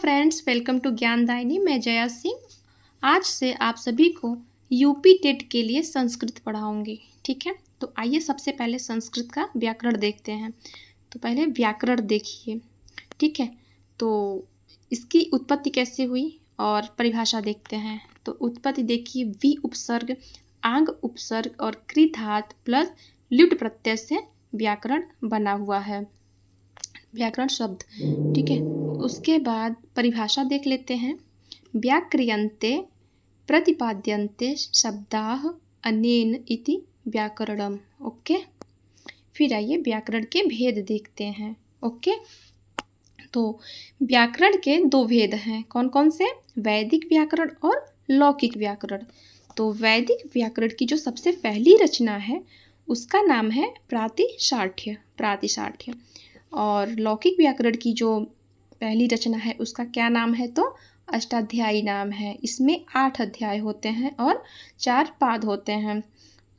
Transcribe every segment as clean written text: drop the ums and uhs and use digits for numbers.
Friends, welcome to ज्ञानदायिनी। मैं जया सिंह आज से आप सभी को यूपी टेट के लिए संस्कृत पढ़ाऊंगी। ठीक है, तो आइए सबसे पहले संस्कृत का व्याकरण देखते हैं। तो पहले व्याकरण देखिए। ठीक है, तो इसकी उत्पत्ति कैसे हुई और परिभाषा देखते हैं। तो उत्पत्ति देखिए, वी उपसर्ग, आंग उपसर्ग और कृधात प्लस ल्युट प्रत्यय से व्याकरण बना हुआ है, व्याकरण शब्द। ठीक है, उसके बाद परिभाषा देख लेते हैं। व्याक्रियन्ते प्रतिपाद्यन्ते शब्दाः अनेन इति व्याकरणम। ओके, फिर आइए व्याकरण के भेद देखते हैं। ओके, तो व्याकरण के दो भेद हैं, कौन कौन से? वैदिक व्याकरण और लौकिक व्याकरण। तो वैदिक व्याकरण की जो सबसे पहली रचना है उसका नाम है प्रातिशाठ्य। और लौकिक व्याकरण की जो पहली रचना है उसका क्या नाम है? तो अष्टाध्यायी नाम है। इसमें 8 अध्याय होते हैं और 4 पाद होते हैं,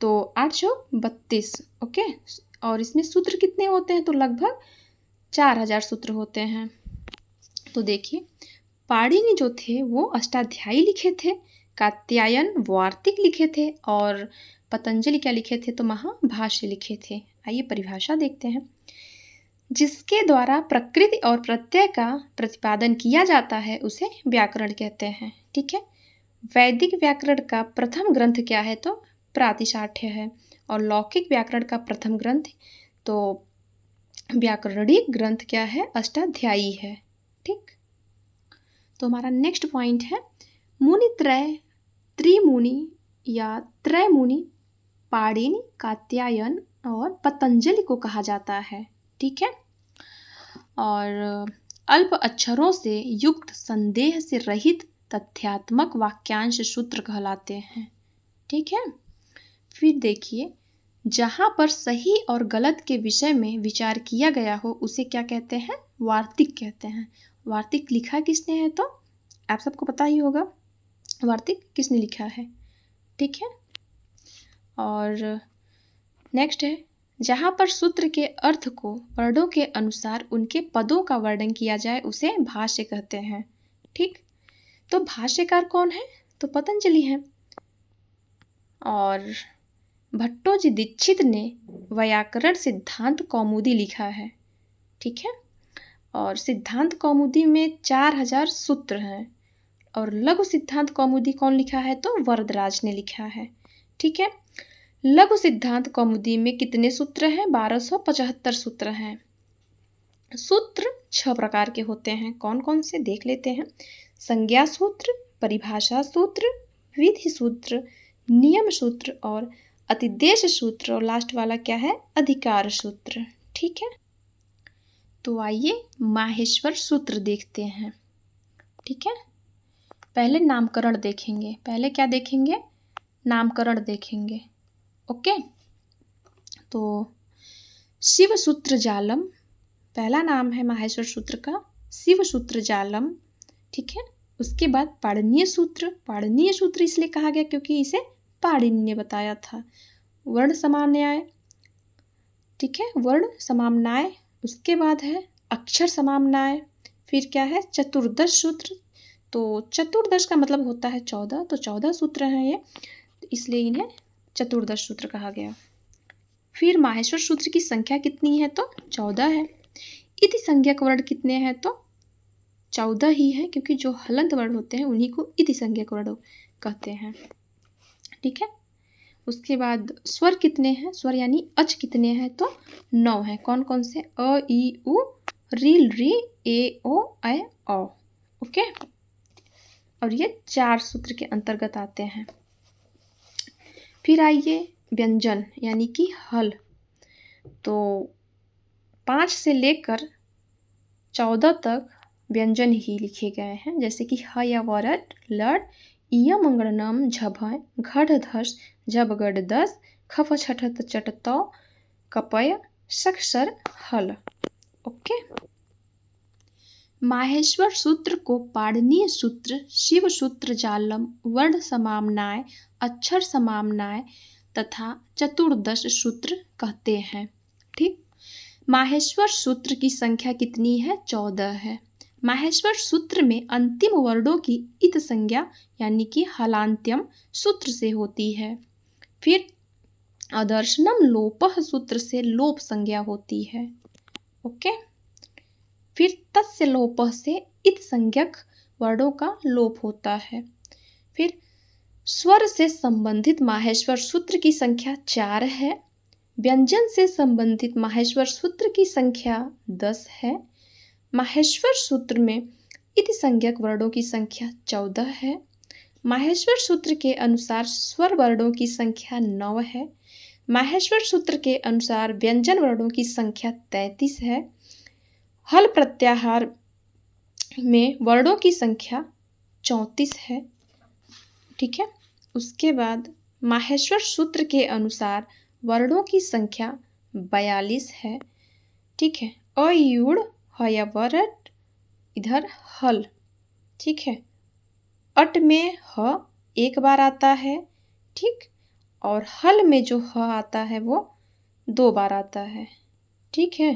तो 832। ओके, और इसमें सूत्र कितने होते हैं? तो लगभग 4000 सूत्र होते हैं। तो देखिए, पाणिनि जो थे वो अष्टाध्यायी लिखे थे, कात्यायन वार्तिक लिखे थे और पतंजलि क्या लिखे थे? तो महाभाष्य लिखे थे। आइए परिभाषा देखते हैं। जिसके द्वारा प्रकृति और प्रत्यय का प्रतिपादन किया जाता है उसे व्याकरण कहते हैं। ठीक है, वैदिक व्याकरण का प्रथम ग्रंथ क्या है? तो प्रातिशाठ्य है। और लौकिक व्याकरण का प्रथम ग्रंथ तो व्याकरणिक ग्रंथ क्या है? अष्टाध्यायी है। ठीक, तो हमारा नेक्स्ट पॉइंट है मुनित्रय, त्रिमुनि या त्रयमुनि पाणिनि, कात्यायन और पतंजलि को कहा जाता है। ठीक है, और अल्प अक्षरों से युक्त संदेह से रहित तथ्यात्मक वाक्यांश सूत्र कहलाते हैं। ठीक है, फिर देखिए, जहाँ पर सही और गलत के विषय में विचार किया गया हो उसे क्या कहते हैं? वार्तिक कहते हैं। वार्तिक लिखा किसने है? तो आप सबको पता ही होगा वार्तिक किसने लिखा है। ठीक है, और नेक्स्ट है जहाँ पर सूत्र के अर्थ को वर्णों के अनुसार उनके पदों का वर्णन किया जाए उसे भाष्य कहते हैं। ठीक, तो भाष्यकार कौन है? तो पतंजलि है। और भट्टोजी दीक्षित ने व्याकरण सिद्धांत कौमुदी लिखा है। ठीक है, और सिद्धांत कौमुदी में 4000 सूत्र हैं। और लघु सिद्धांत कौमुदी कौन लिखा है? तो वरदराज ने लिखा है। ठीक है, लघु सिद्धांत कौमुदी में कितने सूत्र हैं? 1275 सूत्र हैं। सूत्र 6 प्रकार के होते हैं, कौन कौन से देख लेते हैं। संज्ञा सूत्र, परिभाषा सूत्र, विधि सूत्र, नियम सूत्र और अतिदेश सूत्र, और लास्ट वाला क्या है? अधिकार सूत्र। ठीक है, तो आइए माहेश्वर सूत्र देखते हैं। ठीक है, पहले नामकरण देखेंगे। पहले क्या देखेंगे? नामकरण देखेंगे। ओके, तो शिव सूत्र जालम पहला नाम है माहेश्वर सूत्र का, शिव सूत्र जालम। ठीक है, उसके बाद पाणिनीय सूत्र। पाणिनीय सूत्र इसलिए कहा गया क्योंकि इसे पाणिनि ने बताया था। वर्ण समाम्नाय। ठीक है, वर्ण समाम्नाय। उसके बाद है अक्षर समाम्नाय। फिर क्या है? चतुर्दश सूत्र। तो चतुर्दश का मतलब होता है 14, तो 14 सूत्र हैं ये, इसलिए इन्हें चतुर्दश सूत्र कहा गया। फिर माहेश्वर सूत्र की संख्या कितनी है? तो 14 है। इति संज्ञक वर्ण कितने हैं? तो 14 ही है, क्योंकि जो हलंत वर्ण होते हैं उन्हीं को इति संज्ञक वर्ण कहते हैं। ठीक है, उसके बाद स्वर कितने हैं? स्वर यानी अच कितने हैं? तो 9 हैं। कौन कौन से? अ, ई, उ, रील, री, ए, ओ, ऐ, औ। ओके, और ये 4 सूत्र के अंतर्गत आते हैं। फिर आइए व्यंजन यानी कि हल। तो 5 से लेकर 14 तक व्यंजन ही लिखे गए हैं, जैसे कि ह या वरट, लड, इय मंगणनम, झभय, घढ़ धस, झब गढ़ दस, खफ छठत चटतौ, कपय, शक्षर, हल। ओके, माहेश्वर सूत्र को पाणिनीय सूत्र, शिव सूत्र जालम, वर्ण समाम्नाय, अक्षर समाम्नाय तथा चतुर्दश सूत्र कहते हैं। ठीक, माहेश्वर सूत्र की संख्या कितनी है? 14 है। माहेश्वर सूत्र में अंतिम वर्णों की इत संज्ञा यानी कि हलान्त्यम सूत्र से होती है। फिर अदर्शनम लोपः सूत्र से लोप संज्ञा होती है। ओके। फिर तस्य लोपः से इत संज्ञक वर्णों का लोप होता है। फिर स्वर से संबंधित माहेश्वर सूत्र की संख्या 4 है। व्यंजन से संबंधित माहेश्वर सूत्र की संख्या 10 है। माहेश्वर सूत्र में इति संज्ञक वर्णों की संख्या 14 है। माहेश्वर सूत्र के अनुसार स्वर वर्णों की संख्या 9 है। माहेश्वर सूत्र के अनुसार व्यंजन वर्णों की संख्या 33 है। हल प्रत्याहार में वर्णों की संख्या 34 है। ठीक है। उसके बाद माहेश्वर सूत्र के अनुसार वर्णों की संख्या 42 है। ठीक है। अयुड़ हयवरट इधर हल। ठीक है। अट में ह एक बार आता है। ठीक। और हल में जो ह आता है वो 2 बार आता है। ठीक है।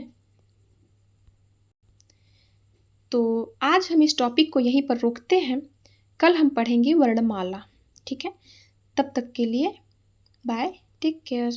तो आज हम इस टॉपिक को यहीं पर रोकते हैं। कल हम पढ़ेंगे वर्णमाला। ठीक है। तब तक के लिए बाय, टेक केयर।